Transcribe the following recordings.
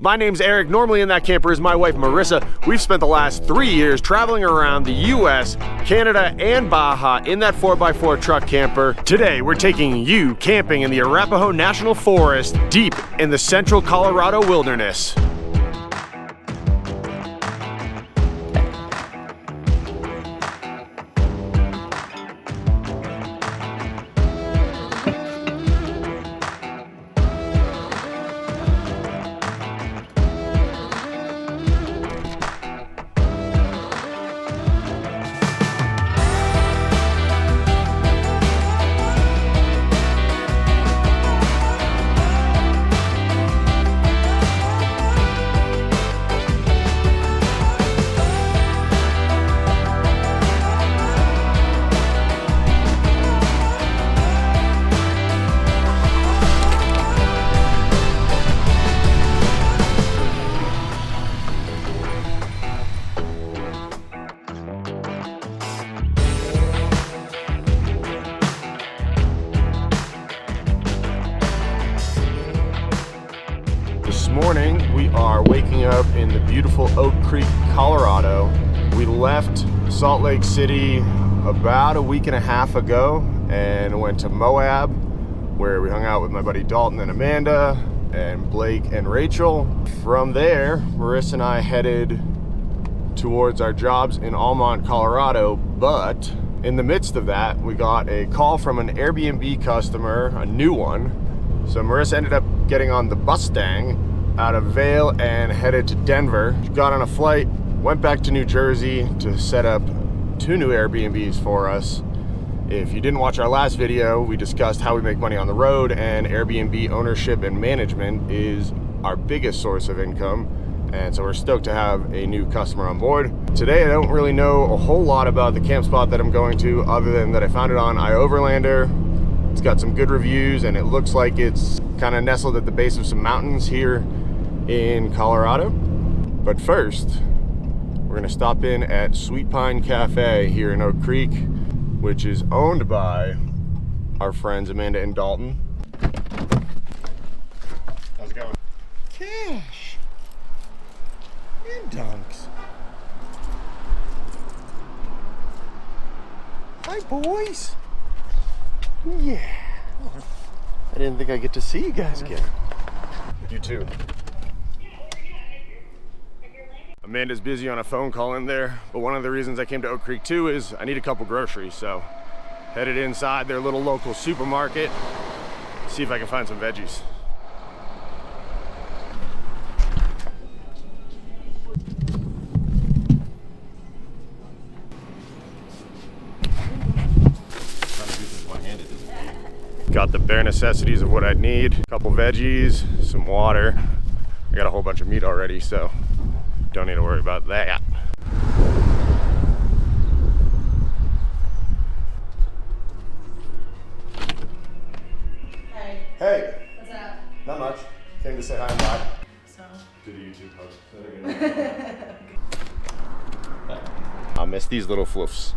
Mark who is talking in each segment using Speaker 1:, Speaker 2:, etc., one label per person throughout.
Speaker 1: My name's Eric. Normally in that camper is my wife, Marissa. We've spent the last 3 years traveling around the US, Canada, and Baja in that 4x4 truck camper. Today, we're taking you camping in the Arapahoe National Forest, deep in the central Colorado wilderness. This morning we are waking up in the beautiful Oak Creek, Colorado. We left Salt Lake City about a week and a half ago and went to Moab, where we hung out with my buddy Dalton and Amanda and Blake and Rachel. From there, Marissa and I headed towards our jobs in Almont, Colorado, but in the midst of that, we got a call from an Airbnb customer, a new one. So Marissa ended up getting on the Mustang out of Vail and headed to Denver. She got on a flight, went back to New Jersey to set up 2 new Airbnbs for us. If you didn't watch our last video, we discussed how we make money on the road, and Airbnb ownership and management is our biggest source of income. And so we're stoked to have a new customer on board. Today, I don't really know a whole lot about the camp spot that I'm going to, other than that I found it on iOverlander. It's got some good reviews, and it looks like it's kind of nestled at the base of some mountains here in Colorado. But first, we're gonna stop in at Sweet Pine Cafe here in Oak Creek, which is owned by our friends Amanda and Dalton. How's it going?
Speaker 2: Cash and dunks. Hi, boys. Yeah. I didn't think I'd get to see you guys again.
Speaker 1: You too. Amanda's busy on a phone call in there, but one of the reasons I came to Oak Creek too is I need a couple groceries, so headed inside their little local supermarket, see if I can find some veggies. Got the bare necessities of what I need. A couple veggies, some water. I got a whole bunch of meat already, so don't need to worry about that.
Speaker 3: Hey.
Speaker 1: Hey.
Speaker 3: What's up?
Speaker 1: Not much. Came to say hi and bye.
Speaker 3: So.
Speaker 1: Do the YouTube post. I'll miss these little floofs,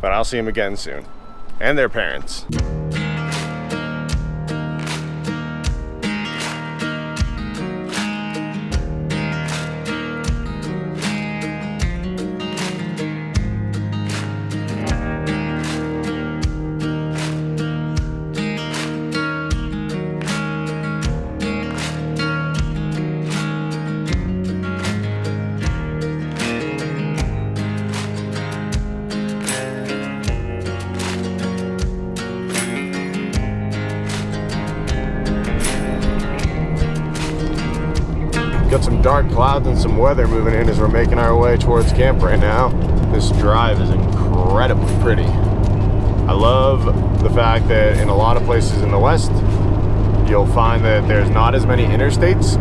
Speaker 1: but I'll see them again soon. And their parents. Got some dark clouds and some weather moving in as we're making our way towards camp right now. This drive is incredibly pretty. I love the fact that in a lot of places in the West, you'll find that there's not as many interstates,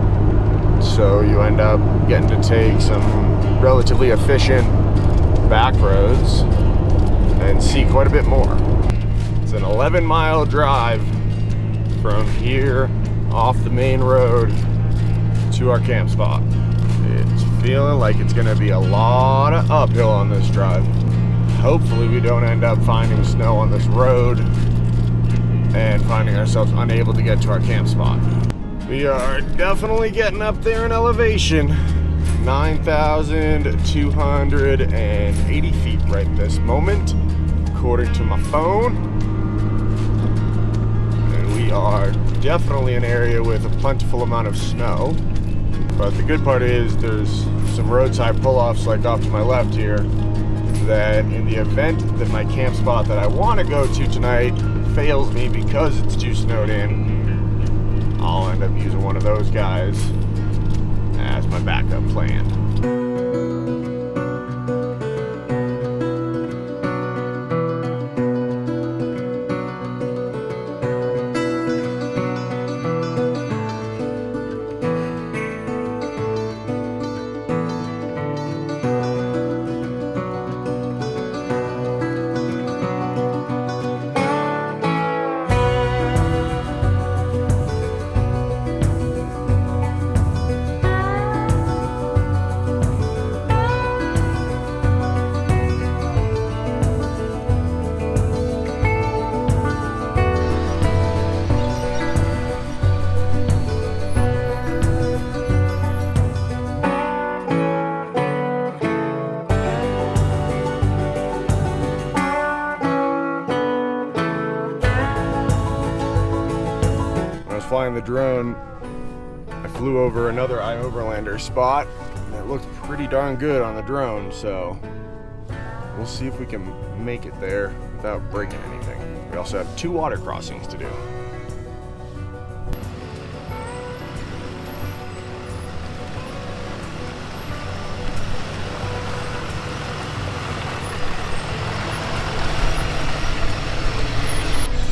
Speaker 1: so you end up getting to take some relatively efficient back roads and see quite a bit more. It's an 11-mile drive from here off the main road to our camp spot. It's feeling like it's gonna be a lot of uphill on this drive. Hopefully we don't end up finding snow on this road and finding ourselves unable to get to our camp spot. We are definitely getting up there in elevation. 9,280 feet right this moment, according to my phone. And we are definitely an area with a plentiful amount of snow. But the good part is there's some roadside pull-offs like off to my left here that in the event that my camp spot that I want to go to tonight fails me because it's too snowed in, I'll end up using one of those guys as my backup plan. Flying the drone, I flew over another iOverlander spot that looked pretty darn good on the drone, so we'll see if we can make it there without breaking anything. We also have 2 water crossings to do.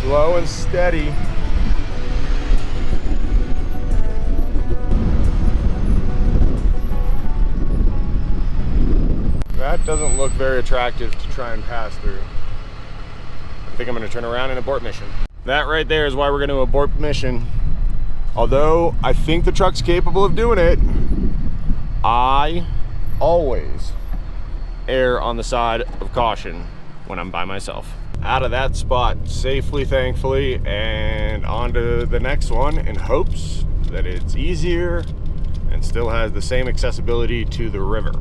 Speaker 1: Slow and steady. That doesn't look very attractive to try and pass through. I think I'm going to turn around and abort mission. That right there is why we're going to abort mission. Although I think the truck's capable of doing it, I always err on the side of caution when I'm by myself. Out of that spot safely, thankfully, and on to the next one in hopes that it's easier and still has the same accessibility to the river.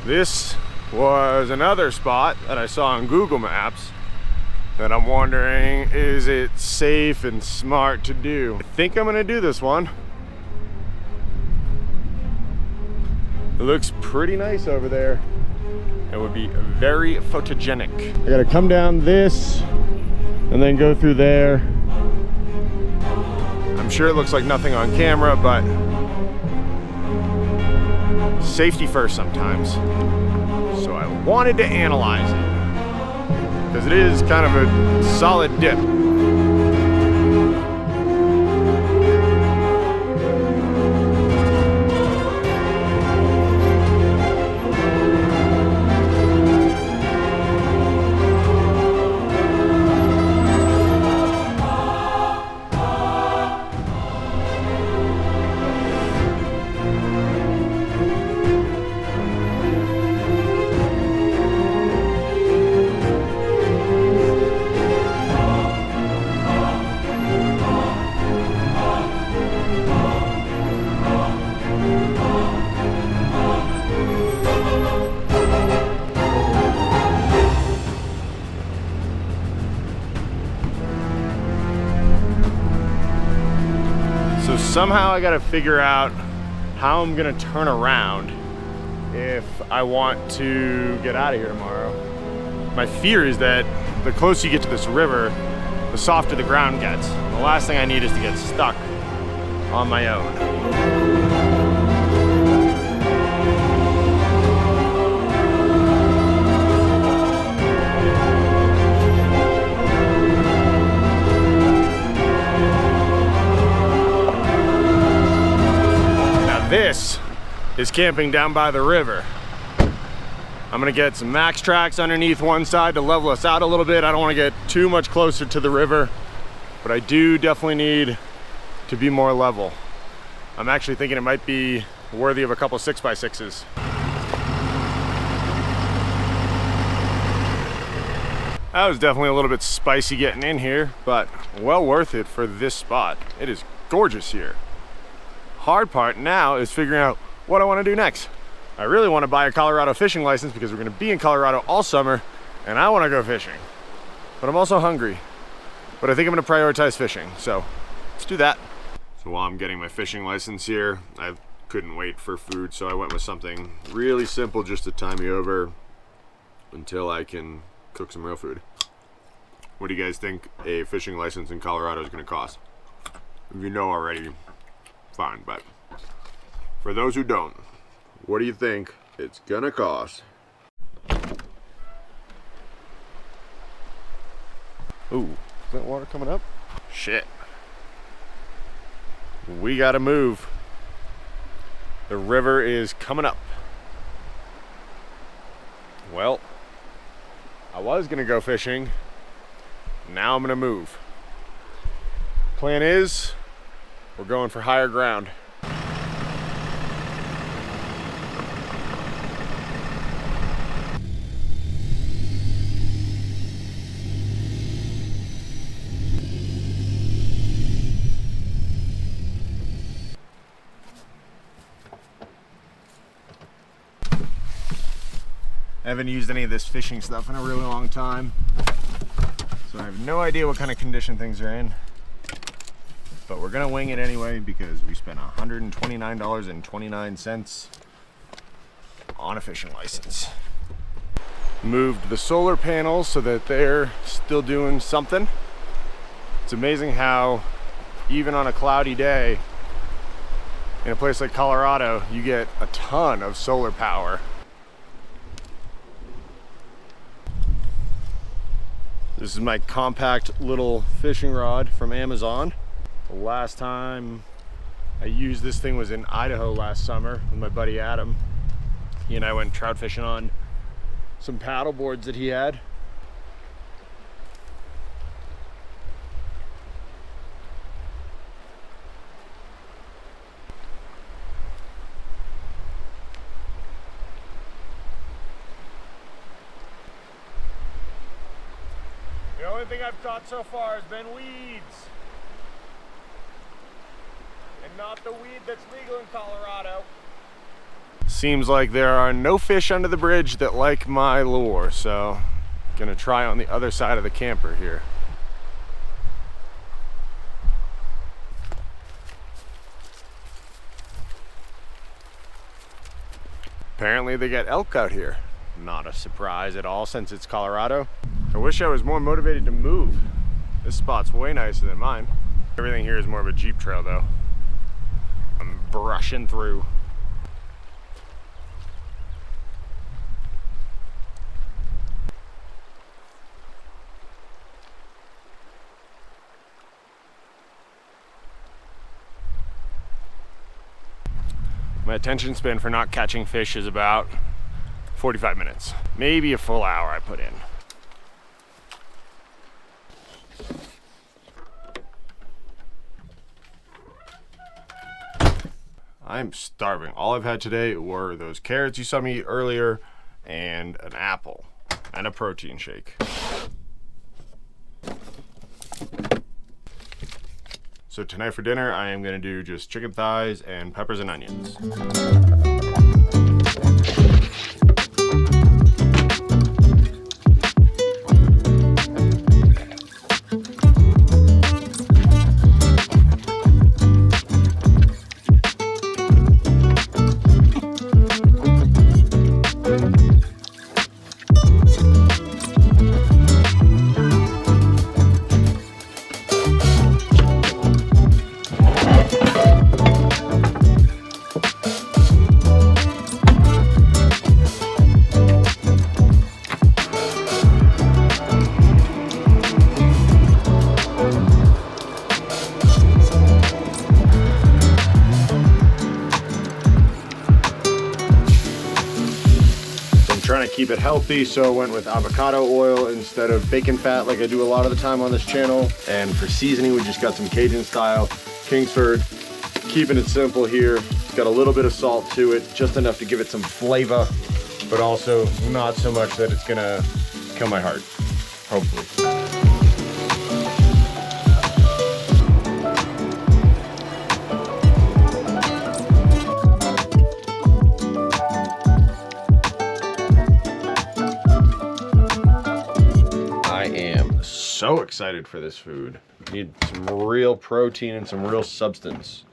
Speaker 1: This was another spot that I saw on Google Maps that I'm wondering, is it safe and smart to do? I think I'm gonna do this one. It looks pretty nice over there. It would be very photogenic. I gotta come down this and then go through there. I'm sure it looks like nothing on camera, but safety first sometimes. So I wanted to analyze it because it is kind of a solid dip. So somehow I gotta figure out how I'm gonna turn around if I want to get out of here tomorrow. My fear is that the closer you get to this river, the softer the ground gets. The last thing I need is to get stuck on my own. This is camping down by the river. I'm gonna get some max tracks underneath one side to level us out a little bit. I don't wanna get too much closer to the river, but I do definitely need to be more level. I'm actually thinking it might be worthy of a couple 6x6s. That was definitely a little bit spicy getting in here, but well worth it for this spot. It is gorgeous here. Hard part now is figuring out what I want to do next. I really want to buy a Colorado fishing license because we're going to be in Colorado all summer and I want to go fishing. But I'm also hungry. But I think I'm going to prioritize fishing, so let's do that. So while I'm getting my fishing license here, I couldn't wait for food, so I went with something really simple just to tie me over until I can cook some real food. What do you guys think a fishing license in Colorado is going to cost? If you know already, fine, but for those who don't, what do you think it's going to cost? Ooh, is that water coming up? Shit. We gotta move. The river is coming up. Well, I was gonna go fishing. Now I'm gonna move. Plan is, we're going for higher ground. I haven't used any of this fishing stuff in a really long time, so I have no idea what kind of condition things are in. But we're gonna wing it anyway because we spent $129.29 on a fishing license. Moved the solar panels so that they're still doing something. It's amazing how even on a cloudy day in a place like Colorado, you get a ton of solar power. This is my compact little fishing rod from Amazon. The last time I used this thing was in Idaho last summer with my buddy Adam. He and I went trout fishing on some paddle boards that he had. The only thing I've caught so far has been weeds. And not the weed that's legal in Colorado. Seems like there are no fish under the bridge that like my lure, so gonna try on the other side of the camper here. Apparently they get elk out here. Not a surprise at all since it's Colorado. I wish I was more motivated to move. This spot's way nicer than mine. Everything here is more of a Jeep trail though. I'm brushing through. My attention span for not catching fish is about 45 minutes. Maybe a full hour I put in. I'm starving. All I've had today were those carrots you saw me eat earlier and an apple and a protein shake. So tonight for dinner, I am gonna do just chicken thighs and peppers and onions. Trying to keep it healthy, so I went with avocado oil instead of bacon fat like I do a lot of the time on this channel. And for seasoning, we just got some Cajun style Kingsford, keeping it simple here. It's got a little bit of salt to it, just enough to give it some flavor, but also not so much that it's gonna kill my heart, hopefully. I am so excited for this food. Need some real protein and some real substance.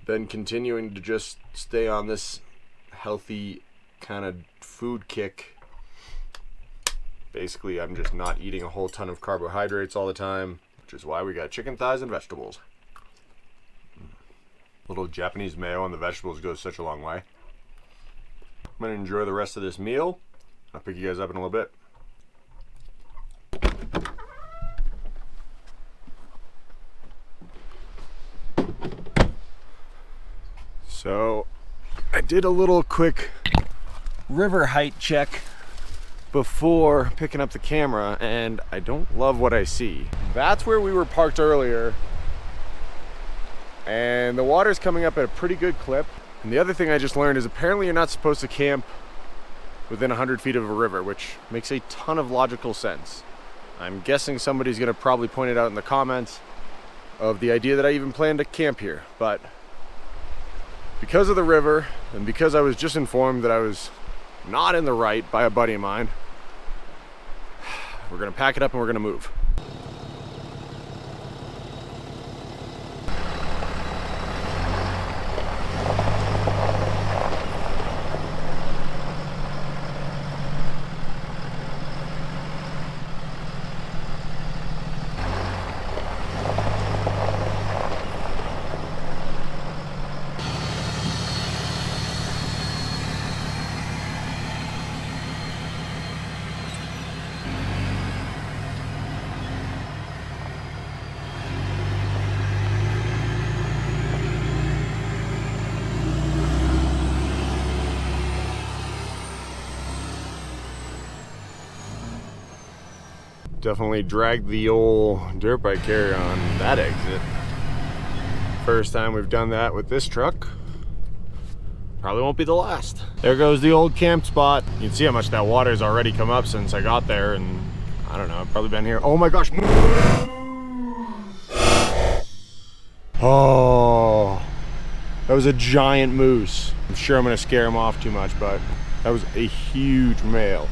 Speaker 1: Been continuing to just stay on this healthy kind of food kick. Basically, I'm just not eating a whole ton of carbohydrates all the time, which is why we got chicken thighs and vegetables. Little Japanese mayo on the vegetables goes such a long way. I'm gonna enjoy the rest of this meal. I'll pick you guys up in a little bit. So I did a little quick river height check before picking up the camera, and I don't love what I see. That's where we were parked earlier, and the water's coming up at a pretty good clip. And the other thing I just learned is apparently you're not supposed to camp within 100 feet of a river, which makes a ton of logical sense. I'm guessing somebody's gonna probably point it out in the comments of the idea that I even plan to camp here, but because of the river, and because I was just informed that I was not in the right by a buddy of mine, we're gonna pack it up and we're gonna move. Definitely dragged the old dirt bike carrier on that exit. First time we've done that with this truck. Probably won't be the last. There goes the old camp spot. You can see how much that water's already come up since I got there, and I don't know, I've probably been here. Oh my gosh. Oh, that was a giant moose. I'm sure I'm gonna scare him off too much, but that was a huge male.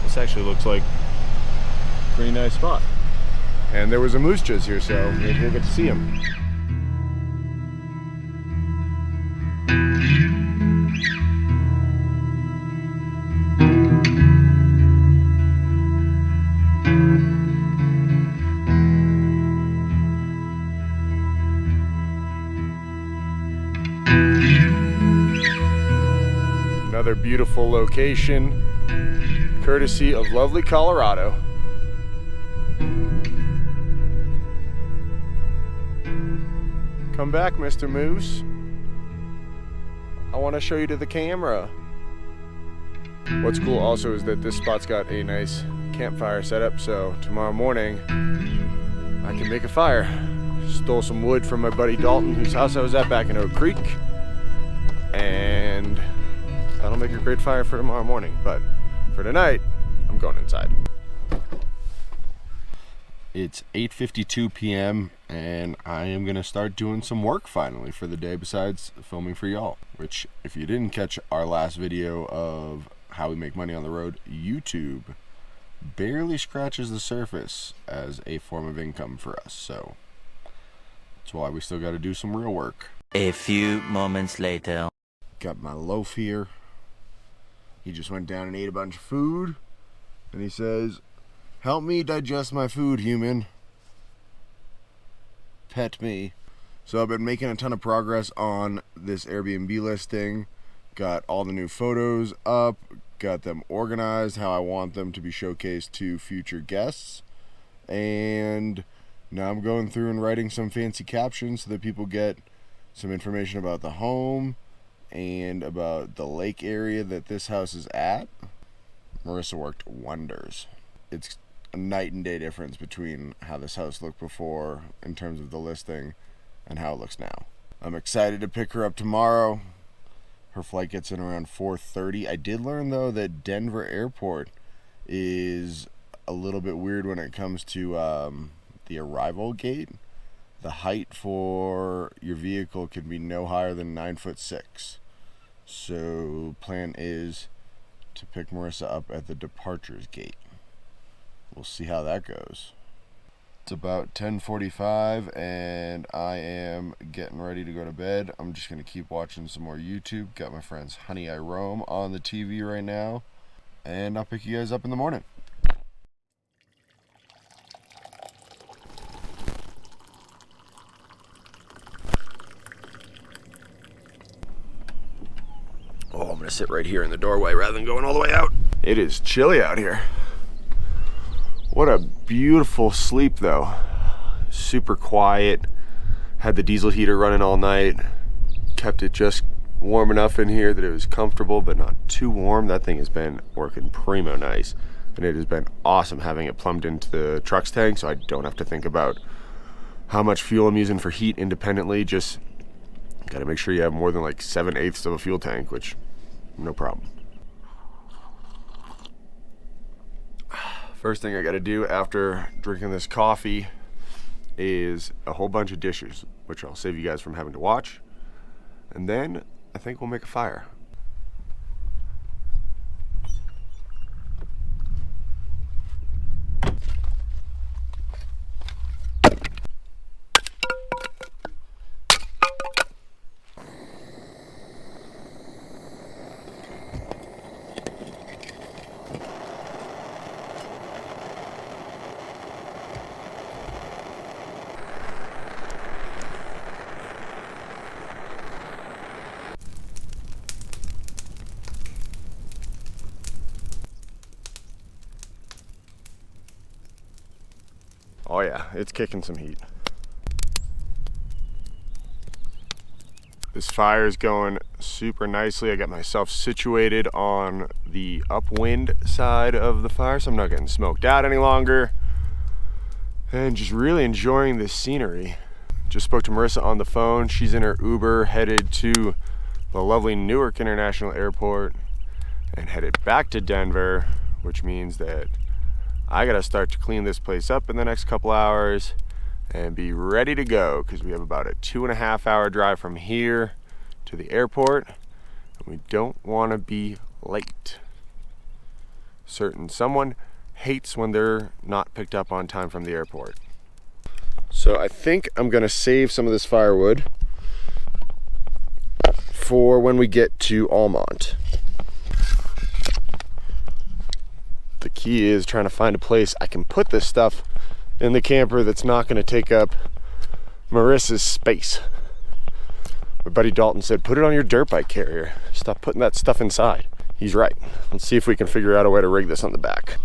Speaker 1: This actually looks like a pretty nice spot. And there was a moose just here, so maybe we'll get to see him. Another beautiful location, courtesy of lovely Colorado. Come back, Mr. Moose. I want to show you to the camera. What's cool also is that this spot's got a nice campfire setup, so tomorrow morning I can make a fire. Stole some wood from my buddy Dalton, whose house I was at back in Oak Creek, and that'll make a great fire for tomorrow morning. But for tonight, I'm going inside. It's 8:52 p.m. and I am gonna start doing some work finally for the day besides filming for y'all, which if you didn't catch our last video of how we make money on the road, YouTube barely scratches the surface as a form of income for us, so that's why we still got to do some real work.
Speaker 3: A few moments later.
Speaker 1: Got my loaf here. He just went down and ate a bunch of food, and he says, "Help me digest my food, human. Pet me." So I've been making a ton of progress on this Airbnb listing. Got all the new photos up, got them organized how I want them to be showcased to future guests, and now I'm going through and writing some fancy captions so that people get some information about the home and about the lake area that this house is at, Marissa worked wonders. It's a night and day difference between how this house looked before in terms of the listing and how it looks now. I'm excited to pick her up tomorrow. Her flight gets in around 4:30. I did learn though that Denver Airport is a little bit weird when it comes to the arrival gate. The height for your vehicle can be no higher than 9'6". So plan is to pick Marissa up at the departures gate. We'll see how that goes. It's about 10:45 and I am getting ready to go to bed. I'm just going to keep watching some more YouTube. Got my friends Honey I Roam on the TV right now. And I'll pick you guys up in the morning. Oh, I'm going to sit right here in the doorway rather than going all the way out. It is chilly out here. What a beautiful sleep though. Super quiet. Had the diesel heater running all night. Kept it just warm enough in here that it was comfortable but not too warm. That thing has been working primo nice. And it has been awesome having it plumbed into the truck's tank so I don't have to think about how much fuel I'm using for heat independently. Just gotta make sure you have more than like 7/8 of a fuel tank, which no problem. First thing I gotta do after drinking this coffee is a whole bunch of dishes, which I'll save you guys from having to watch. And then I think we'll make a fire. Oh yeah, it's kicking some heat. This fire is going super nicely. I got myself situated on the upwind side of the fire, so I'm not getting smoked out any longer. And just really enjoying this scenery. Just spoke to Marissa on the phone. She's in her Uber headed to the lovely Newark International Airport and headed back to Denver, which means that I gotta start to clean this place up in the next couple hours and be ready to go because we have about a 2.5 hour drive from here to the airport and we don't want to be late. Someone hates when they're not picked up on time from the airport. So I think I'm gonna save some of this firewood for when we get to Almont. The key is trying to find a place I can put this stuff in the camper that's not going to take up Marissa's space. My buddy Dalton said, put it on your dirt bike carrier. Stop putting that stuff inside. He's right. Let's see if we can figure out a way to rig this on the back.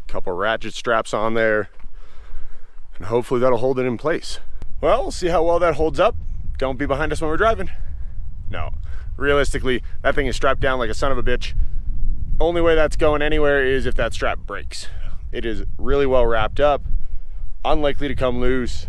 Speaker 1: Couple ratchet straps on there, and hopefully that'll hold it in place. Well, we'll see how well that holds up. Don't be behind us when we're driving. No. Realistically, that thing is strapped down like a son of a bitch. Only way that's going anywhere is if that strap breaks. It is really well wrapped up, unlikely to come loose.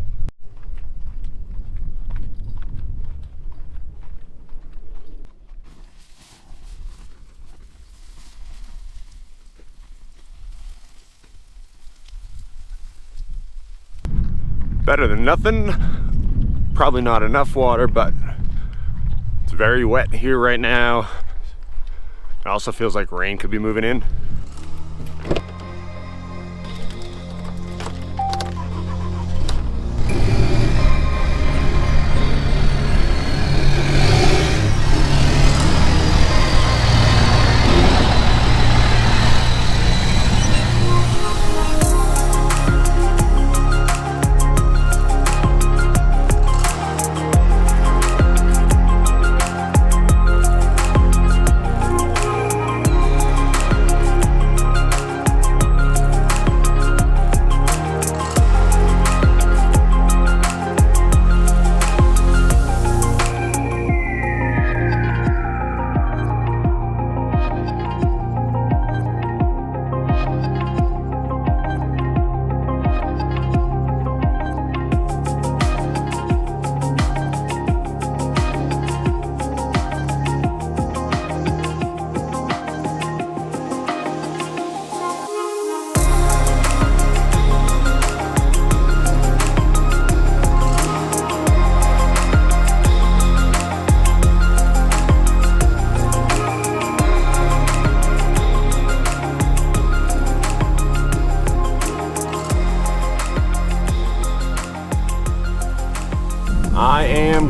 Speaker 1: Better than nothing. Probably not enough water, but it's very wet here right now. It also feels like rain could be moving in.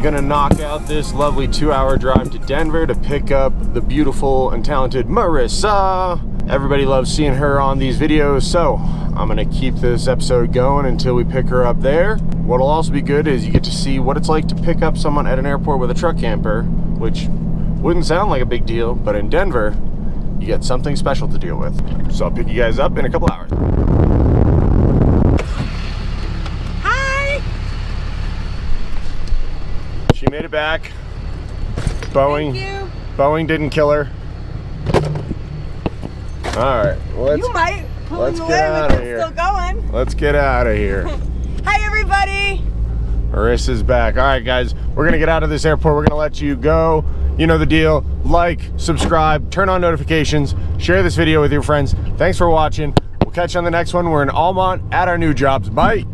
Speaker 1: gonna knock out this lovely 2-hour drive to Denver to pick up the beautiful and talented Marissa. Everybody loves seeing her on these videos, so I'm gonna keep this episode going until we pick her up there. What'll also be good is you get to see what it's like to pick up someone at an airport with a truck camper, which wouldn't sound like a big deal, but in Denver, you get something special to deal with. So I'll pick you guys up in a couple hours.
Speaker 4: Hi!
Speaker 1: She made it back. Boeing.
Speaker 4: Thank you.
Speaker 1: Boeing didn't kill her. All right,
Speaker 4: You might.
Speaker 1: let's
Speaker 4: Pulling
Speaker 1: get
Speaker 4: away,
Speaker 1: out
Speaker 4: but
Speaker 1: of
Speaker 4: it's
Speaker 1: here.
Speaker 4: still going.
Speaker 1: Let's get out of here.
Speaker 4: Hi, everybody.
Speaker 1: Marissa's back. All right, guys, we're gonna get out of this airport. We're gonna let you go. You know the deal. Like, subscribe, turn on notifications, share this video with your friends. Thanks for watching. We'll catch you on the next one. We're in Almont at our new jobs. Bye.